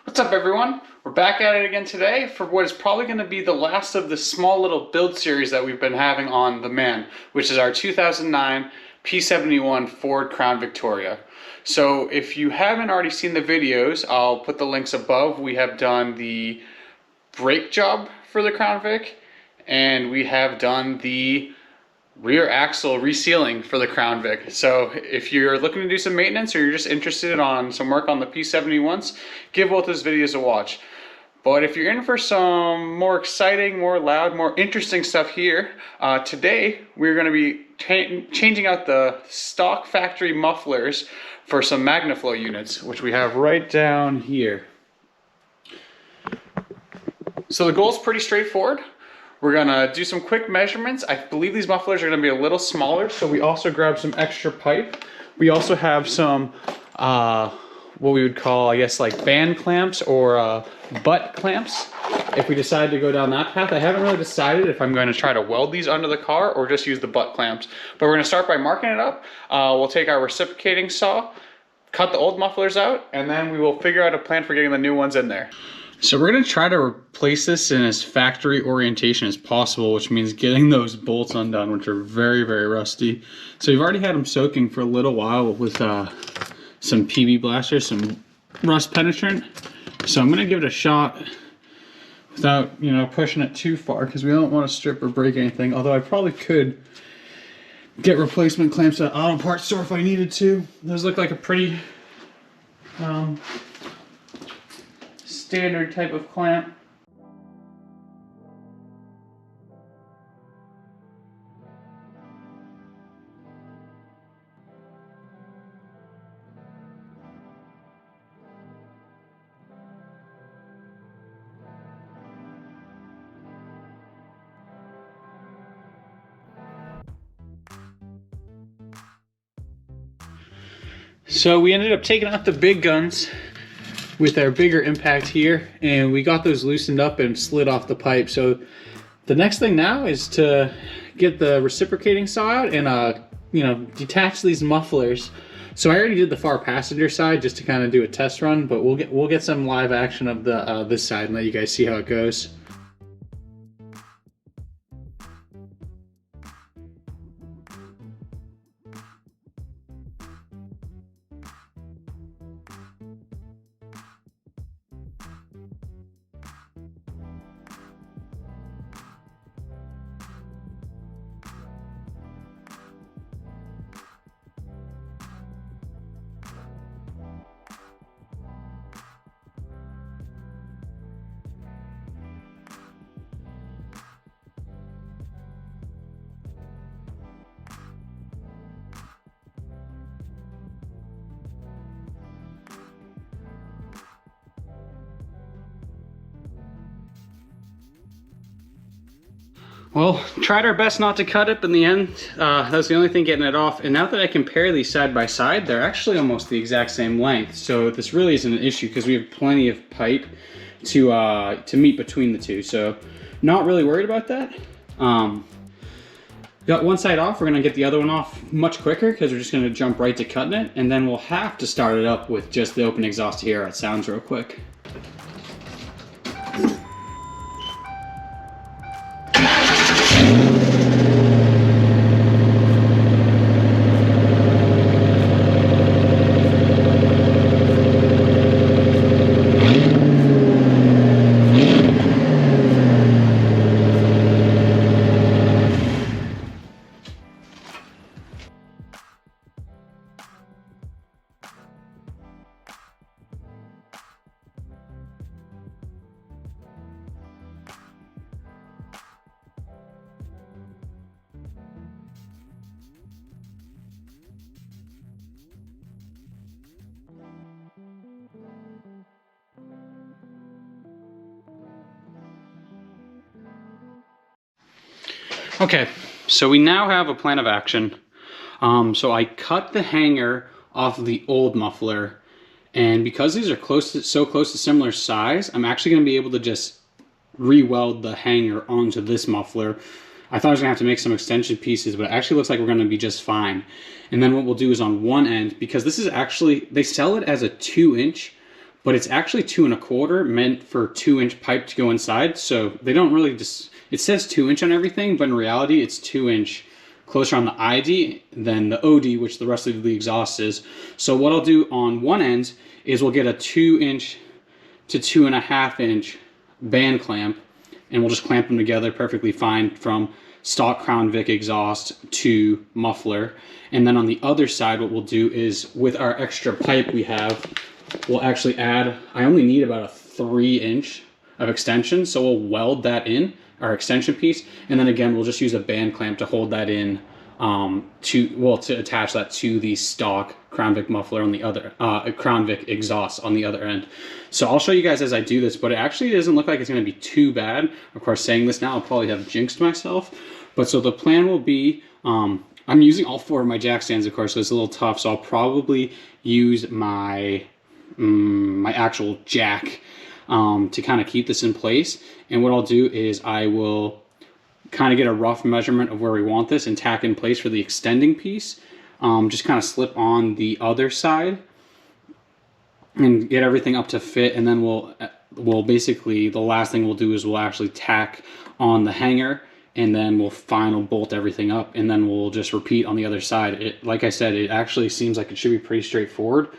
What's up, everyone? We're back at it again today for what is probably going to be the last of the small little build series that we've been having on the Man, which is our 2009 P71 Ford Crown Victoria. So if you haven't already seen the videos, I'll put the links above. We have done the brake job for the Crown Vic, and we have done the rear axle resealing for the Crown Vic. So if you're looking to do some maintenance or you're just interested on some work on the P71s, give both those videos a watch. But if you're in for some more exciting, more loud, more interesting stuff here, today we're going to be changing out the stock factory mufflers for some Magnaflow units, which we have right down here. So the goal is pretty straightforward. We're gonna do some quick measurements. I believe these mufflers are gonna be a little smaller, so we also grabbed some extra pipe. We also have some, what we would call, I guess, like band clamps or butt clamps, if we decide to go down that path. I haven't really decided if I'm going to try to weld these under the car or just use the butt clamps. But we're gonna start by marking it up. We'll take our reciprocating saw, cut the old mufflers out, and then we will figure out a plan for getting the new ones in there. So we're going to try to replace this in as factory orientation as possible, which means getting those bolts undone, which are very, very rusty. So we've already had them soaking for a little while with some PB blasters, some rust penetrant. So I'm going to give it a shot without, you know, pushing it too far, because we don't want to strip or break anything. Although I probably could get replacement clamps at auto parts store if I needed to. Those look like a pretty standard type of clamp. So we ended up taking out the big guns with our bigger impact here, and we got those loosened up and slid off the pipe. So the next thing now is to get the reciprocating saw out and you know, detach these mufflers. So I already did the far passenger side just to kind of do a test run, but we'll get some live action of the this side and let you guys see how it goes. Well, tried our best not to cut it, but in the end, that was the only thing getting it off. And now that I compare these side by side, they're actually almost the exact same length. So this really isn't an issue because we have plenty of pipe to meet between the two. So not really worried about that. Got one side off, we're gonna get the other one off much quicker because we're just gonna jump right to cutting it. And then we'll have to start it up with just the open exhaust to hear how it sounds real quick. Okay, so we now have a plan of action. So I cut the hanger off of the old muffler, and because these are so close to similar size, I'm actually going to be able to just re-weld the hanger onto this muffler. I thought I was going to have to make some extension pieces, but it actually looks like we're going to be just fine. And then what we'll do is on one end, because this is actually, they sell it as a 2-inch, but it's actually 2¼ meant for 2-inch pipe to go inside. So they don't really just, it says 2-inch on everything, but in reality it's 2-inch closer on the ID than the OD, which the rest of the exhaust is. So what I'll do on one end is we'll get a 2-inch to 2.5-inch band clamp, and we'll just clamp them together perfectly fine from stock Crown Vic exhaust to muffler. And then on the other side, what we'll do is with our extra pipe we have, we'll actually add, I only need about a 3-inch of extension, so we'll weld that in, our extension piece, and then again we'll just use a band clamp to hold that in, to attach that to the stock Crown Vic muffler on the other, Crown Vic exhaust on the other end. So I'll show you guys as I do this, but it actually doesn't look like it's going to be too bad. Of course, saying this now, I'll probably have jinxed myself. But so the plan will be, I'm using all 4 of my jack stands, of course, so it's a little tough. So I'll probably use my my actual jack to kind of keep this in place. And what I'll do is I will kind of get a rough measurement of where we want this and tack in place for the extending piece. Just kind of slip on the other side and get everything up to fit, and then we'll basically, the last thing we'll do is we'll actually tack on the hanger, and then we'll final bolt everything up, and then we'll just repeat on the other side. Like I said, it actually seems like it should be pretty straightforward.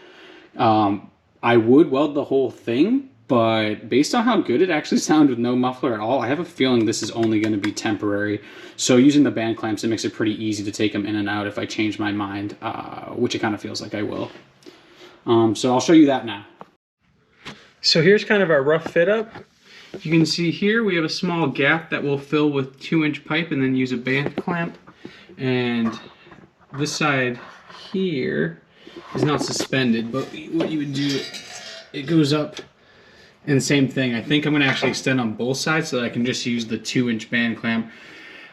I would weld the whole thing, but based on how good it actually sounded with no muffler at all, I have a feeling this is only going to be temporary. So using the band clamps, it makes it pretty easy to take them in and out if I change my mind, which it kind of feels like I will. So I'll show you that now. So here's kind of our rough fit up. You can see here we have a small gap that we'll fill with 2-inch pipe and then use a band clamp. And this side here is not suspended, but what you would do, it goes up, and same thing. I think I'm going to actually extend on both sides so that I can just use the 2-inch band clamp,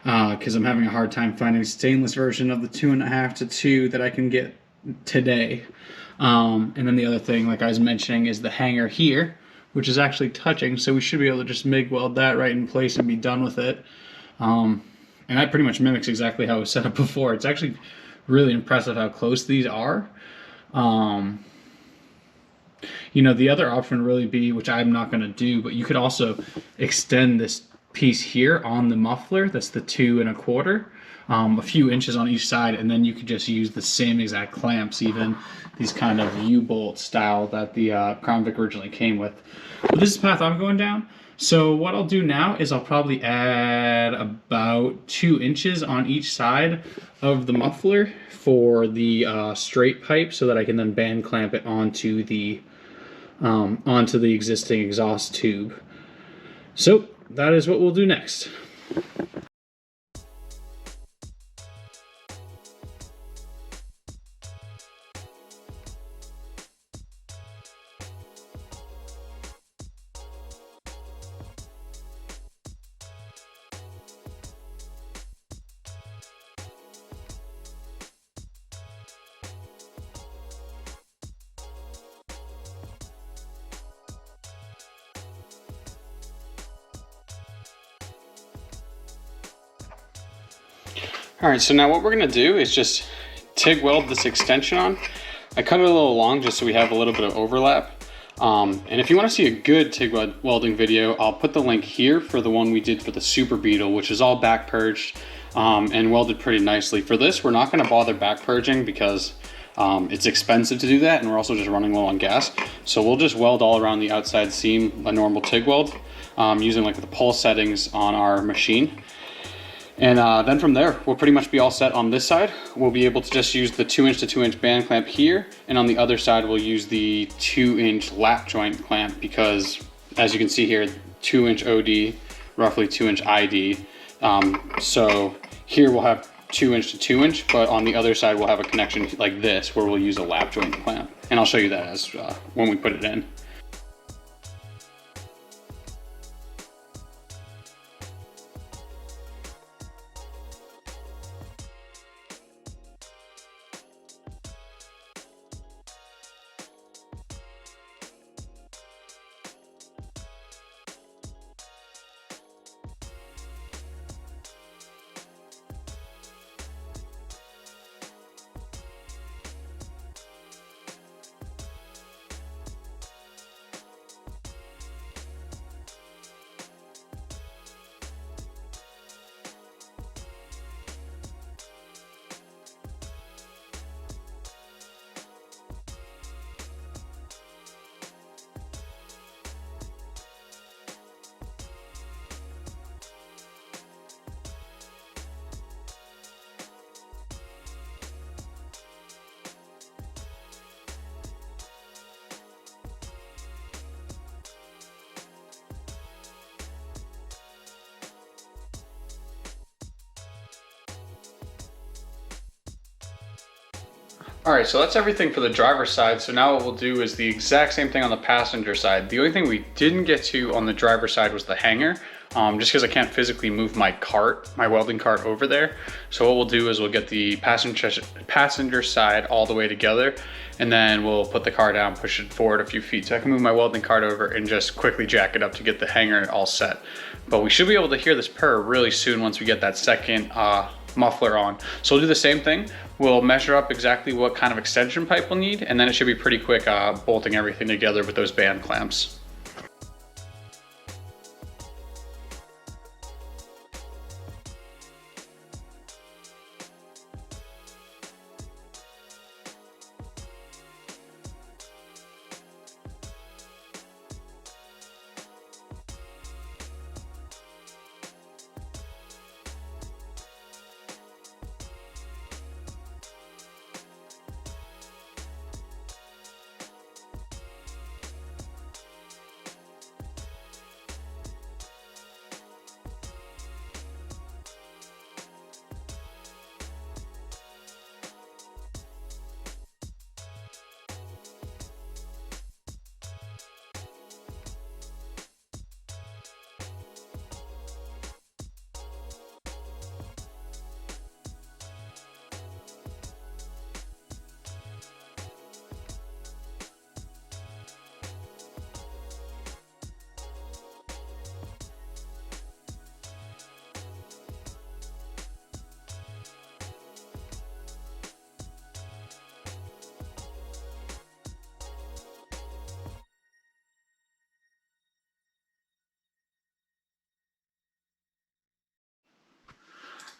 because I'm having a hard time finding a stainless version of the 2.5 to 2 that I can get today. And then the other thing, like I was mentioning, is the hanger here, which is actually touching, so we should be able to just MIG weld that right in place and be done with it. And that pretty much mimics exactly how it was set up before. It's actually really impressive how close these are. You know, the other option would really be, which I'm not going to do, but you could also extend this piece here on the muffler. That's the 2¼ a few inches on each side, and then you could just use the same exact clamps, even these kind of U-bolt style that the Crown Vic originally came with. But this is the path I'm going down. So what I'll do now is I'll probably add about 2 inches on each side of the muffler for the straight pipe, so that I can then band clamp it onto the existing exhaust tube. So that is what we'll do next. All right, so now what we're gonna do is just TIG weld this extension on. I cut it a little long just so we have a little bit of overlap. And if you wanna see a good TIG welding video, I'll put the link here for the one we did for the Super Beetle, which is all back purged and welded pretty nicely. For this, we're not gonna bother back purging because it's expensive to do that, and we're also just running low on gas. So we'll just weld all around the outside seam, a normal TIG weld, using like the pulse settings on our machine. And then from there, we'll pretty much be all set on this side. We'll be able to just use the 2-inch to 2-inch band clamp here. And on the other side, we'll use the 2-inch lap joint clamp because, as you can see here, 2-inch OD, roughly 2-inch ID. So here we'll have 2-inch to 2-inch, but on the other side, we'll have a connection like this where we'll use a lap joint clamp. And I'll show you that as when we put it in. All right, so that's everything for the driver's side. So now what we'll do is the exact same thing on the passenger side. The only thing we didn't get to on the driver's side was the hanger, just because I can't physically move my cart, my welding cart over there. So what we'll do is we'll get the passenger side all the way together, and then we'll put the car down, push it forward a few feet so I can move my welding cart over and just quickly jack it up to get the hanger all set. But we should be able to hear this purr really soon once we get that second muffler on. So we'll do the same thing. We'll measure up exactly what kind of extension pipe we'll need, and then it should be pretty quick bolting everything together with those band clamps.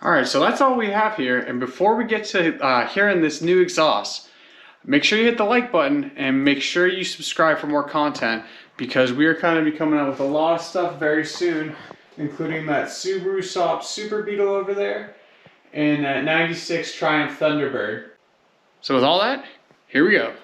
All right, so that's all we have here. And before we get to hearing this new exhaust, make sure you hit the like button and make sure you subscribe for more content, because we are kind of be coming out with a lot of stuff very soon, including that Subaru Saab Super Beetle over there and that 96 Triumph Thunderbird. So with all that, here we go.